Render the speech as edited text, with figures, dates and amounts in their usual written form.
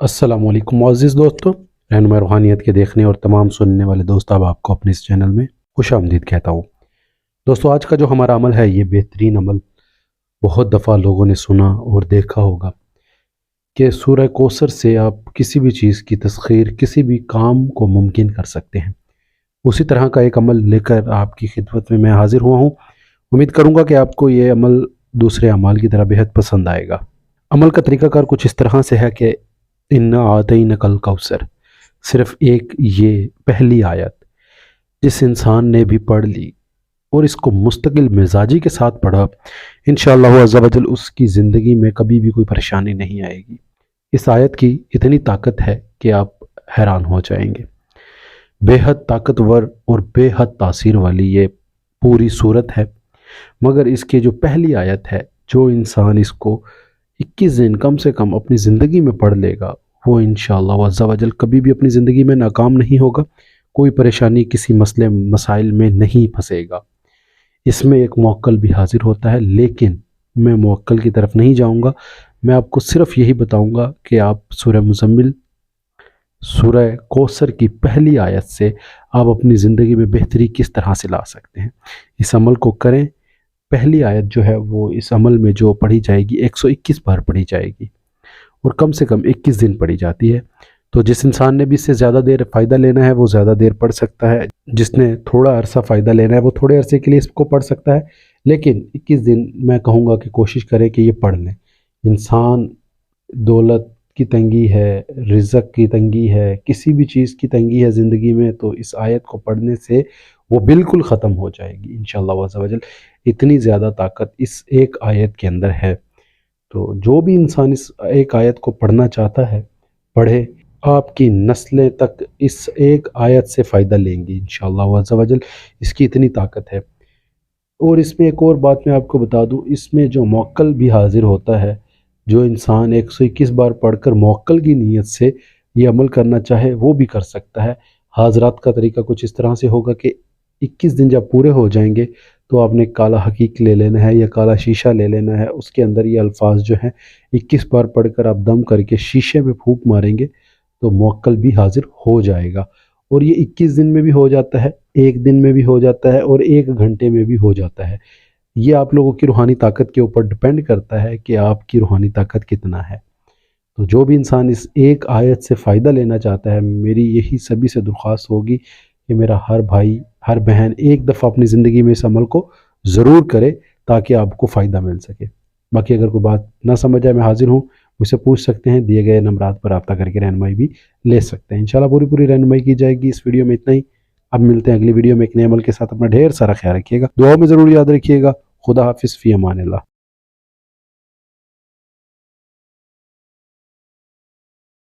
السلام علیکم معزز دوستوں، رہنما روحانیت کے دیکھنے اور تمام سننے والے دوست آپ کو اپنے اس چینل میں خوش آمدید کہتا ہوں۔ دوستو، آج کا جو ہمارا عمل ہے یہ بہترین عمل بہت دفعہ لوگوں نے سنا اور دیکھا ہوگا کہ سورہ کوثر سے آپ کسی بھی چیز کی تسخیر، کسی بھی کام کو ممکن کر سکتے ہیں۔ اسی طرح کا ایک عمل لے کر آپ کی خدمت میں حاضر ہوا ہوں۔ امید کروں گا کہ آپ کو یہ عمل دوسرے اعمال کی طرح بہت پسند آئے گا۔ عمل کا طریقہ کار کچھ اس طرح سے ہے کہ اِنَّا أَعْطَيْنَاكَ الْكَوْثَرَ، صرف ایک یہ پہلی آیت جس انسان نے بھی پڑھ لی اور اس کو مستقل مزاجی کے ساتھ پڑھا، انشاءاللہ عز و جل اس کی زندگی میں کبھی بھی کوئی پریشانی نہیں آئے گی۔ اس آیت کی اتنی طاقت ہے کہ آپ حیران ہو جائیں گے۔ بے حد طاقتور اور بے حد تاثیر والی یہ پوری صورت ہے، مگر اس کی جو پہلی آیت ہے، جو انسان اس کو 21 دن کم سے کم اپنی زندگی میں پڑھ لے گا، وہ انشاءاللہ عز و جل کبھی بھی اپنی زندگی میں ناکام نہیں ہوگا، کوئی پریشانی کسی مسئلے مسائل میں نہیں پھنسے گا۔ اس میں ایک موکل بھی حاضر ہوتا ہے، لیکن میں موکل کی طرف نہیں جاؤں گا۔ میں آپ کو صرف یہی بتاؤں گا کہ آپ سورہ مزمل، سورہ کوثر کی پہلی آیت سے آپ اپنی زندگی میں بہتری کس طرح سے لا سکتے ہیں۔ اس عمل کو کریں۔ پہلی آیت جو ہے وہ اس عمل میں جو پڑھی جائے گی 121 بار پڑھی جائے گی اور کم سے کم 21 دن پڑھی جاتی ہے۔ تو جس انسان نے بھی اس سے زیادہ دیر فائدہ لینا ہے وہ زیادہ دیر پڑھ سکتا ہے، جس نے تھوڑا عرصہ فائدہ لینا ہے وہ تھوڑے عرصے کے لیے اس کو پڑھ سکتا ہے، لیکن 21 دن میں کہوں گا کہ کوشش کرے کہ یہ پڑھ لیں۔ انسان دولت کی تنگی ہے، رزق کی تنگی ہے، کسی بھی چیز کی تنگی ہے زندگی میں، تو اس آیت کو پڑھنے سے وہ بالکل ختم ہو جائے گی انشاءاللہ عز و جل۔ اتنی زیادہ طاقت اس ایک آیت کے اندر ہے۔ تو جو بھی انسان اس ایک آیت کو پڑھنا چاہتا ہے پڑھے، آپ کی نسلیں تک اس ایک آیت سے فائدہ لیں گی انشاءاللہ عز و جل۔ اس کی اتنی طاقت ہے۔ اور اس میں ایک اور بات میں آپ کو بتا دوں، اس میں جو موکل بھی حاضر ہوتا ہے، جو انسان 121 بار پڑھ کر موکل کی نیت سے یہ عمل کرنا چاہے وہ بھی کر سکتا ہے۔ حاضرات کا طریقہ کچھ اس طرح سے ہوگا کہ 21 دن جب پورے ہو جائیں گے تو آپ نے کالا حقیق لے لینا ہے یا کالا شیشہ لے لینا ہے۔ اس کے اندر یہ الفاظ جو ہیں 21 بار پڑھ کر آپ دم کر کے شیشے میں پھونک ماریں گے تو موکل بھی حاضر ہو جائے گا۔ اور یہ 21 دن میں بھی ہو جاتا ہے، ایک دن میں بھی ہو جاتا ہے اور 1 گھنٹے میں بھی ہو جاتا ہے۔ یہ آپ لوگوں کی روحانی طاقت کے اوپر ڈپینڈ کرتا ہے کہ آپ کی روحانی طاقت کتنا ہے۔ تو جو بھی انسان اس ایک آیت سے فائدہ لینا چاہتا ہے، میری یہی سبھی سے درخواست ہوگی کہ میرا ہر بھائی ہر بہن ایک دفعہ اپنی زندگی میں اس عمل کو ضرور کرے تاکہ آپ کو فائدہ مل سکے۔ باقی اگر کوئی بات نہ سمجھ آئے، میں حاضر ہوں، مجھ سے پوچھ سکتے ہیں، دیے گئے نمبرات پر رابطہ کر کے رہنمائی بھی لے سکتے ہیں۔ انشاءاللہ پوری رہنمائی کی جائے گی۔ اس ویڈیو میں اتنا ہی۔ اب ملتے ہیں اگلی ویڈیو میں ایک نئے عمل کے ساتھ۔ اپنا ڈھیر سارا خیال رکھیے گا، دعاؤں میں ضرور یاد رکھیے گا۔ خدا حافظ، فی امان اللہ۔